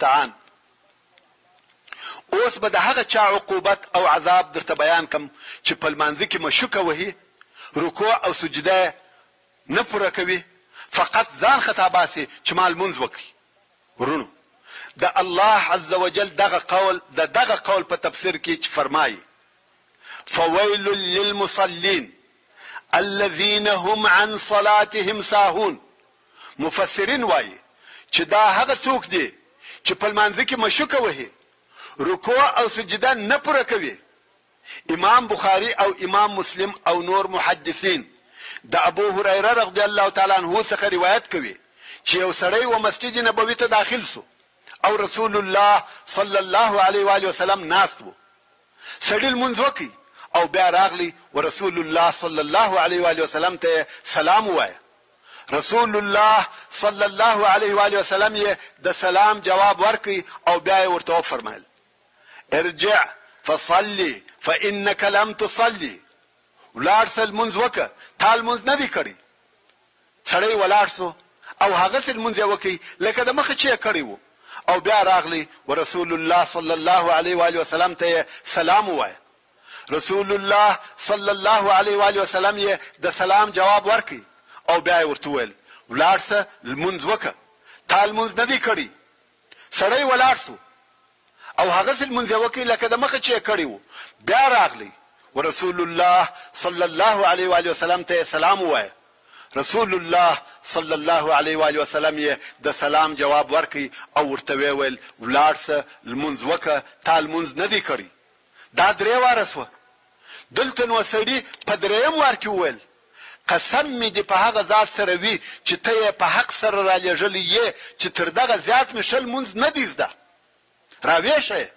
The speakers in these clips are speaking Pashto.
المستعان. اوس به د هغه چا عقوبت او عذاب درته بیان کم چې په لمانځه کې مشوکه وهي، رکوع او سجده نه پوره کوي، فقط ځان خطا باسي چې مال منځ وکړي. ورونو د الله عز وجل دغه قول په تفسیر کې چې فرمایي فويل للمصلين الذين هم عن صلاتهم ساهون. مفسرین وایي چې دا هغه څوک دي چې په لمانځه کې مشوکه وهي، رکوع او سجده نه پوره کوي. امام بخاری او امام مسلم او نور محدثین د ابو هريره رضی الله تعالی عنہ څخه روایت کوي چې یو سړی و مسجد نبوي ته داخل سو او رسول الله صلی الله علیه و آله وسلم ناست وو. سړی لمونځ وکي او بیا راغلی و رسول الله صلی الله علیه و آله وسلم ته سلام وایي. رسول الله صلی الله علیه و آله وسلم یې د سلام جواب ورکړي او بیا یې ورته فرمایل ارجع فصلي فانك لم تصلي. ولاړ سل منځ وکه تال منځ نه دی کړی. سړی ولاړ سو او هغه سل منځ وکي لکه د مخه چې کړی وو او بیا راغلی و رسول الله صلی الله علیه و آله وسلم ته سلام وایي. رسول الله صلی الله علیه و آله وسلم یې د سلام جواب ورکړي او بیا ورته ویل ولاړ سه منځ وکه تال منځ نه دی کړی. سړی ولاړ سو او هغه سل منځ وکي لکه د مخه چې کړی وو بیا راغلی و رسول الله صلی الله علیه و آله وسلم ته سلام وایي. رسول الله صلی الله علیه و آله وسلم یې د سلام جواب ورکړي او ورته ویل ولاړ سه منځ وکه تال منځ نه دی کړی. دا درې واره سو. دلته نو سړی په درېم وار کې ویل قسم می دی په هغه ذات سره وی چې ته په حق سره را لېږلی یې چې تر دغه زیات مشل منځ نه دی زده راویشه.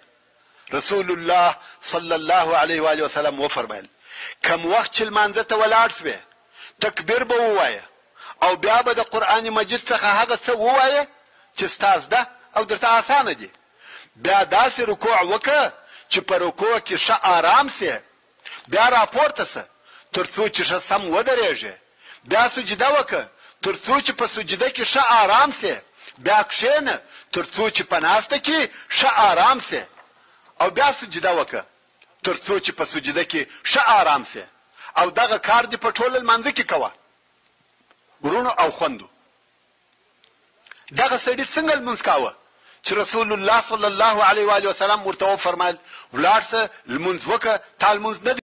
رسول الله صلی الله علیه و آله وسلم و فرمایل کوم وخت چې لمانځه ته ولاړ شوې تکبیر به ووایه او بیا به د قران مجید څخه هغه څه ووایه چې ستاسو ده او درته آسان دي. بیا داسې رکوع وکړه چې په رکوع کې ښه آرام سي، بیا راپورته سه ترڅو چې ښه سم ودرېږي، بیا سجده وکړه ترڅو چې په سجده کې ښه آرام سي، بیا کښېنه ترڅو چې په ناسته کې ښه آرام سي او بیا سجده وکړه ترڅو چې په سجده کې ښه آرام سي. او دغه کار دی په ټول لمانځه کې کوه. ورونو او خوندو دغه سړي څنګه لمونځ کاوه چې رسول الله صلی الله علیه و آله وسلم ورته فرمایل ولاړ سه لمونځ وکړه تال منځ نه